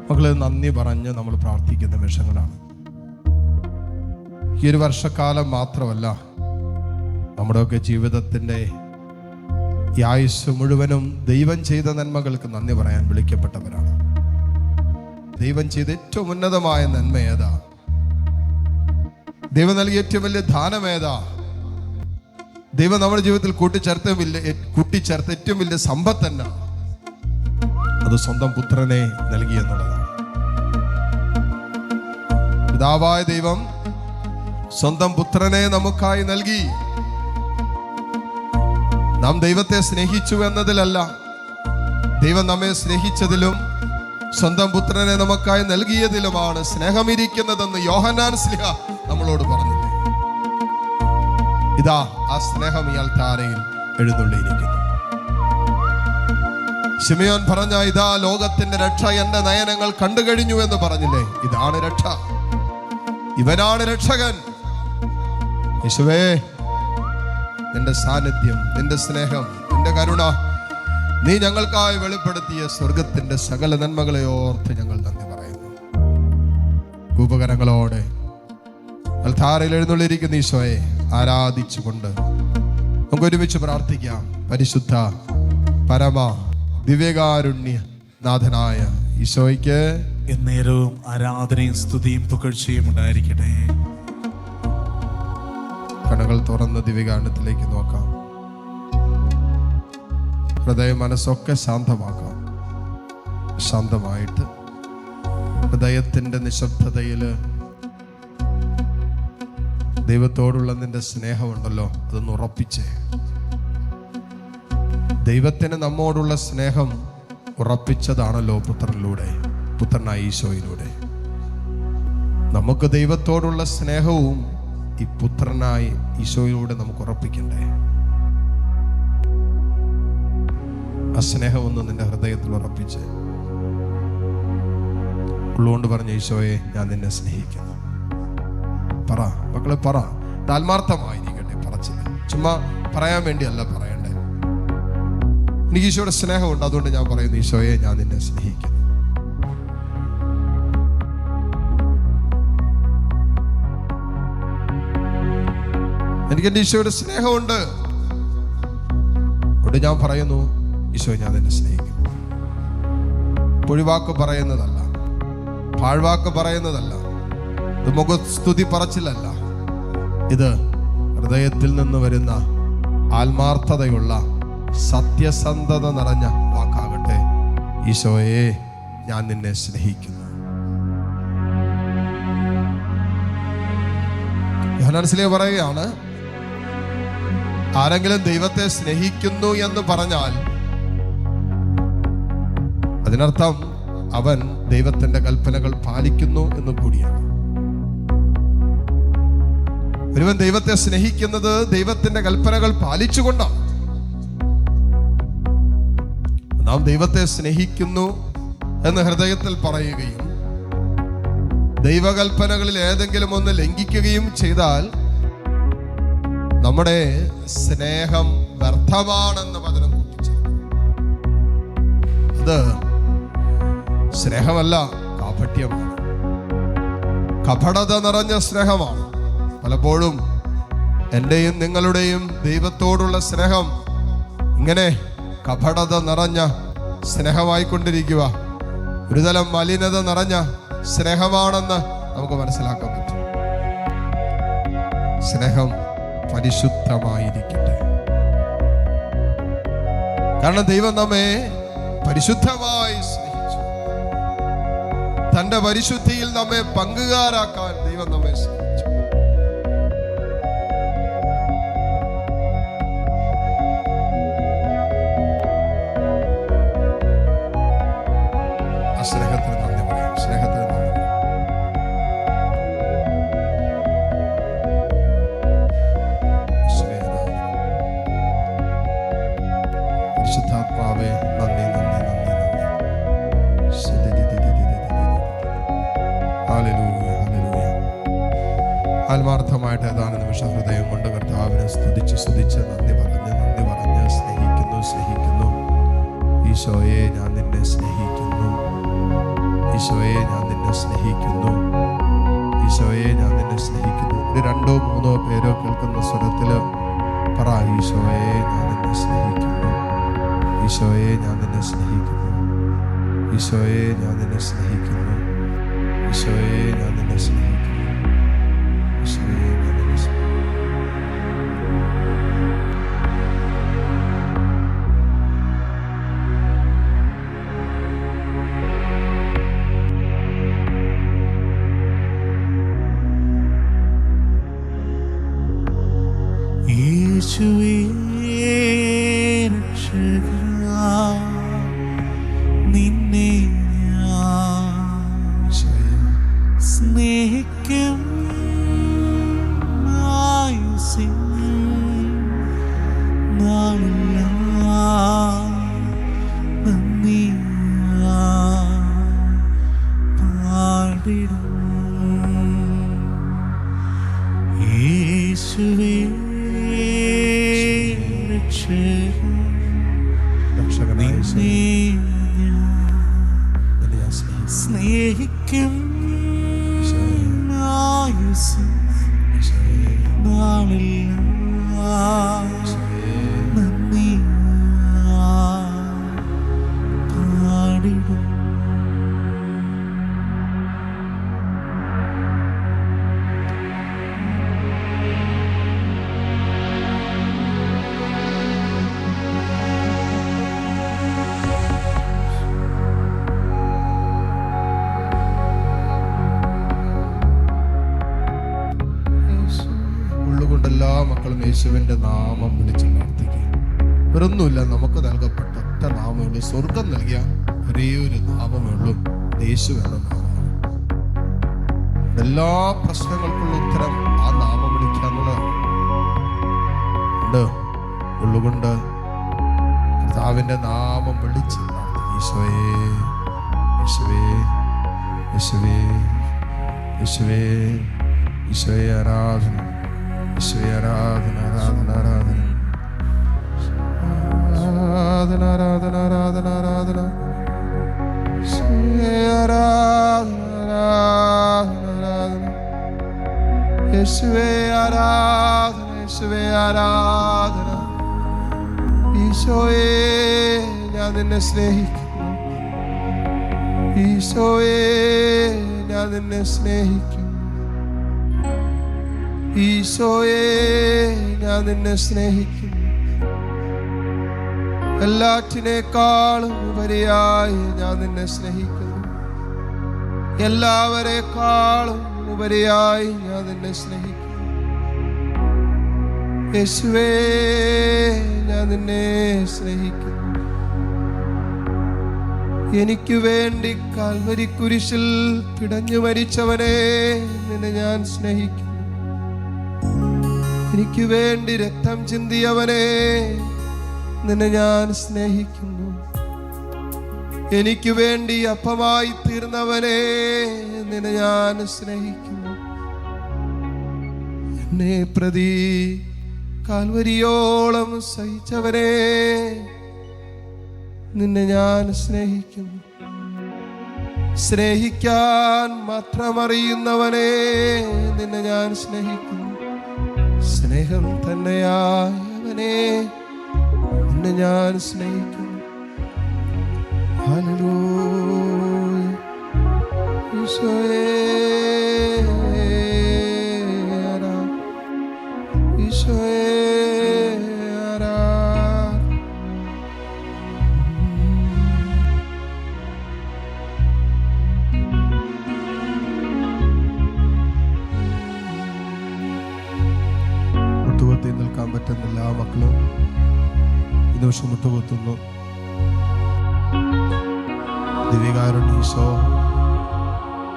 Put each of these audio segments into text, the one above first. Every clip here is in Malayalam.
മക്കളെ, നന്ദി പറഞ്ഞ് നമ്മൾ പ്രാർത്ഥിക്കുന്ന നിമിഷങ്ങളാണ്. ഈ ഒരു വർഷക്കാലം മാത്രമല്ല, നമ്മുടെയൊക്കെ ജീവിതത്തിൻ്റെ ഈ ആയുസ് മുഴുവനും ദൈവം ചെയ്ത നന്മകൾക്ക് നന്ദി പറയാൻ വിളിക്കപ്പെട്ടവരാണ്. ദൈവം ചെയ്ത ഏറ്റവും ഉന്നതമായ നന്മ ഏതാ? ദൈവം നൽകിയ ഏറ്റവും വലിയ ദാനം ഏതാ? ദൈവം നമ്മുടെ ജീവിതത്തിൽ കൂട്ടിച്ചേർത്ത ഏറ്റവും വലിയ സമ്പത്ത് തന്നെ അത് സ്വന്തം പുത്രനെ നൽകി എന്നുള്ളതാണ്. പിതാവായ ദൈവം സ്വന്തം പുത്രനെ നമുക്കായി നൽകി. നാം ദൈവത്തെ സ്നേഹിച്ചു എന്നതിലല്ല, ദൈവം നമ്മെ സ്നേഹിച്ചതിലും സ്വന്തം പുത്രനെ നമുക്കായി നൽകിയതിലുമാണ് സ്നേഹമിരിക്കുന്നതെന്ന് യോഹന്നാൻ ശ്ലീഹ നമ്മളോട് പറഞ്ഞില്ലേ? ഇതാ ആ സ്നേഹം ഇയാൾ താരയിൽ എഴുന്നള്ളിയിരിക്കുന്നു. ശിമയോൻ പറഞ്ഞ ഇതാ ലോകത്തിന്റെ രക്ഷ എന്റെ നയനങ്ങൾ കണ്ടു കഴിഞ്ഞു എന്ന് പറഞ്ഞില്ലേ? ഇതാണ് രക്ഷ, ഇവനാണ് രക്ഷകൻ. യേശുവേ, നിന്റെ സാന്നിധ്യം, നിന്റെ സ്നേഹം, നിന്റെ കരുണ, നീ ഞങ്ങൾക്കായി വെളിപ്പെടുത്തിയ സ്വർഗത്തിന്റെ സകല നന്മകളെ ഓർത്ത് ഞങ്ങൾ നന്ദി പറയുന്നു. ഉപകരണങ്ങളോടെ അൽത്താരയിൽ എഴുന്നള്ളിയിരിക്കുന്ന ഈശോയെ ആരാധിച്ചുകൊണ്ട് നമുക്ക് ഒരുമിച്ച് പ്രാർത്ഥിക്കാം. പരിശുദ്ധ പരമ ദിവ്യകാരുണ്യ നാഥനായ ഈശോയ്ക്ക് എന്നേരവും ആരാധനയും സ്തുതിയും പുകഴ്ചയും ഉണ്ടായിരിക്കട്ടെ. കണ്ണുകൾ തുറന്ന് ദിവ്യകാരുണ്യത്തിലേക്ക് നോക്കാം. ഹൃദയം മനസ്സൊക്കെ ശാന്തമാക്കാം. ശാന്തമായിട്ട് ഹൃദയത്തിൻ്റെ നിശബ്ദതയിൽ ദൈവത്തോടുള്ള നിന്റെ സ്നേഹമുണ്ടല്ലോ, അതൊന്ന് ഉറപ്പിച്ചേ. ദൈവത്തിന് നമ്മോടുള്ള സ്നേഹം ഉറപ്പിച്ചതാണല്ലോ പുത്രനായ ഈശോയിലൂടെ. നമുക്ക് ദൈവത്തോടുള്ള സ്നേഹവും ഈ പുത്രനായ ഈശോയിലൂടെ നമുക്ക് ഉറപ്പിക്കണ്ടേ? ആ സ്നേഹം ഒന്ന് നിന്റെ ഹൃദയത്തിൽ ഉറപ്പിച്ച് ഉള്ളുകൊണ്ട് പറഞ്ഞ ഈശോയെ, ഞാൻ നിന്നെ സ്നേഹിക്കുന്നു. പറ മക്കളെ, പറ. ആത്മാർത്ഥമായിരിക്കട്ടെ പറച്ചില്ല. ചുമ്മാ പറയാൻ വേണ്ടിയല്ല പറയണ്ടേ. എനിക്ക് ഈശോയുടെ സ്നേഹമുണ്ട്, അതുകൊണ്ട് ഞാൻ പറയുന്നു, ഈശോയെ, ഞാൻ നിന്നെ സ്നേഹിക്കുന്നു. എനിക്ക് എൻ്റെ ഈശോയുടെ സ്നേഹമുണ്ട്, അതുകൊണ്ട് ഞാൻ പറയുന്നു, ഈശോ, ഞാൻ നിന്നെ സ്നേഹിക്കുന്നു. പൊഴിവാക്ക് പറയുന്നതല്ല, പാഴ്വാക്ക് പറയുന്നതല്ല, ഇത് മുഖസ്തുതി പറച്ചിലല്ല, ഇത് ഹൃദയത്തിൽ നിന്ന് വരുന്ന ആത്മാർത്ഥതയുള്ള സത്യസന്ധത നിറഞ്ഞ വാക്കാകട്ടെ. ഈശോയെ, ഞാൻ നിന്നെ സ്നേഹിക്കുന്നു. യോഹന്നാൻ ശ്ലീഹ പറയുകയാണ്, ആരെങ്കിലും ദൈവത്തെ സ്നേഹിക്കുന്നു എന്ന് പറഞ്ഞാൽ അതിനർത്ഥം അവൻ ദൈവത്തിന്റെ കൽപ്പനകൾ പാലിക്കുന്നു എന്ന് കൂടിയാണ്. ഒരുവൻ ദൈവത്തെ സ്നേഹിക്കുന്നത് ദൈവത്തിന്റെ കൽപ്പനകൾ പാലിച്ചുകൊണ്ടാണ്. നാം ദൈവത്തെ സ്നേഹിക്കുന്നു എന്ന് ഹൃദയത്തിൽ പറയുകയും ദൈവകൽപ്പനകളിൽ ഏതെങ്കിലും ഒന്ന് ലംഘിക്കുകയും ചെയ്താൽ നമ്മുടെ സ്നേഹം വ്യർത്ഥമാണെന്ന് വചനം കൂട്ടിച്ചേർക്കുന്നു. അത് സ്നേഹമല്ല, കാപട്യമാണ്, കപടത നിറഞ്ഞ സ്നേഹമാണ്. പലപ്പോഴും എൻ്റെയും നിങ്ങളുടെയും ദൈവത്തോടുള്ള സ്നേഹം ഇങ്ങനെ കപടത നിറഞ്ഞ സ്നേഹമായിക്കൊണ്ടിരിക്കുക, ഒരുതരം മലിനത നിറഞ്ഞ സ്നേഹമാണെന്ന് നമുക്ക് മനസ്സിലാക്കാൻ പറ്റും. സ്നേഹം പരിശുദ്ധമായിരിക്കട്ടെ. കാരണം ദൈവം നമ്മെ പരിശുദ്ധമായി സ്നേഹിച്ചു. തന്റെ പരിശുദ്ധിയിൽ നമ്മെ പങ്കുകാരാക്കാൻ ദൈവം നമ്മെ സ്നേഹിച്ചു. ആ സ്നേഹത്തിന് നന്ദി പറയാം. സ്നേഹത്തിന് നന്ദി. പരിശുദ്ധാത്മാവേ, നന്ദി നന്ദി നന്ദി നന്ദി. Hallelujah, hallelujah. ആത്മാർത്ഥമായിട്ട് ഏതാനും നിമിഷം ഹൃദയം കൊണ്ട് കർത്താവിനെ സ്തുതിച്ച് നന്ദി പറഞ്ഞ് സ്നേഹിക്കുന്നു. ഈശോയെ, ഞാൻ നിന്നെ സ്നേഹിക്കുന്നു. ഈശോയെ ഞാൻ നിന്നെ സ്നേഹിക്കുന്നു, ഈശോയെ ഞാൻ നിന്നെ സ്നേഹിക്കുന്നു. ഒരു 2 3 പേരോ കേൾക്കുന്ന സ്വരത്തിൽ പറ, ഈശോയെ ഞാൻ നിന്നെ സ്നേഹിക്കുന്നു, ഈശോയെ ഞാൻ നിന്നെ സ്നേഹിക്കുന്നു, ഈശോയെ ഞാൻ നിന്നെ സ്നേഹിക്കുന്നു, ഈശോയെ ഞാൻ നിന്നെ സ്നേഹിക്കുന്നു, ഈശോയെ ഞാൻ നിന്നെ സ്നേഹിക്കുന്നു. യേശുവേ രക്ഷകനാ, നിന്നെ ഞാൻ സ്നേഹിക്കും ആയുസ്സിൻ നാളെല്ലാം നന്ദിയായി പാടിടും. യേശുവേ സ്നേഹിക്കും ആയുസ്സിൻ നാളിൽ നന്ദിയായി പാടിടും. എല്ലാ മക്കളും യേശുവിൻ്റെ നാമം വിളിച്ച് പ്രാർത്ഥിക്കുക. വേറൊന്നുമില്ല, നമുക്ക് നൽകപ്പെട്ട ഒറ്റ നാമമേ ഉള്ളൂ. സ്വർഗം നൽകിയ ഒരേ ഒരു നാമമേ ഉള്ളൂ, യേശു എന്ന നാമമാണ്. എല്ലാ പ്രശ്നങ്ങൾക്കുള്ള ഉത്തരം ആ നാമം വിളിക്കാന്നുള്ളതാണ്. ഉള്ളുകൊണ്ട് കർത്താവിൻ്റെ നാമം വിളിച്ച് പ്രാർത്ഥിക്കുക. ഈശോയെ, യേശുവേ, യേശുവേ, യേശുവേ, ഈശോയെ ആരാധന, ഈശോയെ ആരാധന, ആരാധന, ആരാധന, ആരാധന, ആരാധന, ആരാധന, ആരാധന, ഈശോയെ ആരാധന, ആരാധന, ആരാധന, യേശുവേ ആരാധന, യേശുവേ ആരാധന. ഈശോയെ ഞാൻ നിന്നെ സ്നേഹിക്കുന്നു, ഈശോയെ ഞാൻ നിന്നെ സ്നേഹിക്കുന്നു, ഈശോയെ ഞാൻ നിന്നെ സ്നേഹിക്കുന്നു. എല്ലാറ്റിനേക്കാളും ഉപരിയായി ഞാൻ നിന്നെ സ്നേഹിക്കുന്നു, എല്ലാവരെക്കാളും ഉപരിയായി ഞാൻ നിന്നെ സ്നേഹിക്കുന്നു. യേശുവേ ഞാൻ നിന്നെ സ്നേഹിക്കുന്നു. എനിക്ക് വേണ്ടി കാൽവരി കുരിശിൽ പിടഞ്ഞു മരിച്ചവനെ നിന്നെ ഞാൻ സ്നേഹിക്കുന്നു. എനിക്ക് വേണ്ടി രക്തം ചിന്തിയവനെ നിന്നെ ഞാൻ സ്നേഹിക്കുന്നു. എനിക്ക് വേണ്ടി അപ്പമായി തീർന്നവനെ നിന്നെ ഞാൻ സ്നേഹിക്കുന്നു. എന്നെ പ്രതി കാൽവരിയോളം സഹിച്ചവനെ നിന്നെ ഞാൻ സ്നേഹിക്കുന്നു. സ്നേഹിക്കാൻ മാത്രമറിയുന്നവനെ നിന്നെ ഞാൻ സ്നേഹിക്കുന്നു. സ്നേഹം തന്നെയായവനെ നിന്നെ ഞാൻ സ്നേഹിക്കുന്നു. ഹല്ലേലൂയ. ഈശോയേ ആരാധന, ഈശോയേ ആരാധന. മുട്ടുകുത്തി നിൽക്കാൻ പറ്റുന്ന എല്ലാ മക്കളും ഈ നിമിഷം മുട്ടുകുത്തുന്നു. ദിവ്യകാരുണ്യ ഈശോ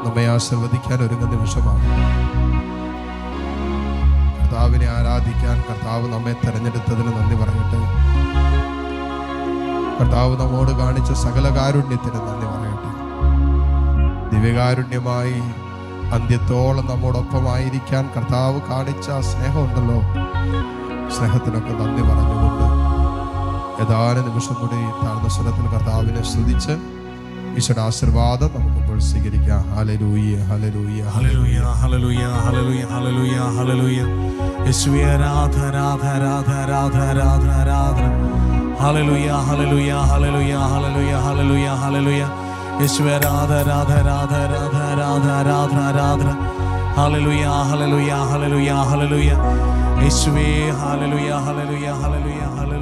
നമ്മെ ആശീർവദിക്കാൻ ഒരുങ്ങുന്ന നിമിഷമാണ്. കർത്താവിനെ ആരാധിക്കാൻ കർത്താവ് നമ്മെ തെരഞ്ഞെടുത്തതിന് നന്ദി പറയട്ടെ. കർത്താവ് നമ്മോട് കാണിച്ച സകല കാരുണ്യത്തിന് നന്ദി പറയട്ടെ. ദിവ്യകാരുണ്യമായി അന്ത്യത്തോളം നമ്മോടൊപ്പമായിരിക്കാൻ കർത്താവ് കാണിച്ച സ്നേഹമുണ്ടല്ലോ, സ്നേഹത്തിനൊക്കെ നന്ദി പറഞ്ഞുകൊണ്ട് ഏതാനും നിമിഷം കൂടി താഴ്ന്ന സ്വരത്തിൽ കർത്താവിനെ സ്തുതിച്ച് ഈശോയുടെ ആശീർവാദം നമുക്കിപ്പോൾ സ്വീകരിക്കാം. Hallelujah, hallelujah, hallelujah, hallelujah, hallelujah, hallelujah, hallelujah. യേശുവേ ആരാധന, ആരാധന, ആരാധന, ആരാധന, ആരാധന. Hallelujah, hallelujah, hallelujah, hallelujah, hallelujah, hallelujah. യേശുവേ ആരാധന, ആരാധന, ആരാധന, ആരാധന, ആരാധന, ആരാധന. Hallelujah, hallelujah, hallelujah, hallelujah. യേശുവേ ഹല്ലേലൂയ, ഹല്ലേലൂയ, ഹല്ലേലൂയ, ഹല്ലേലൂയ.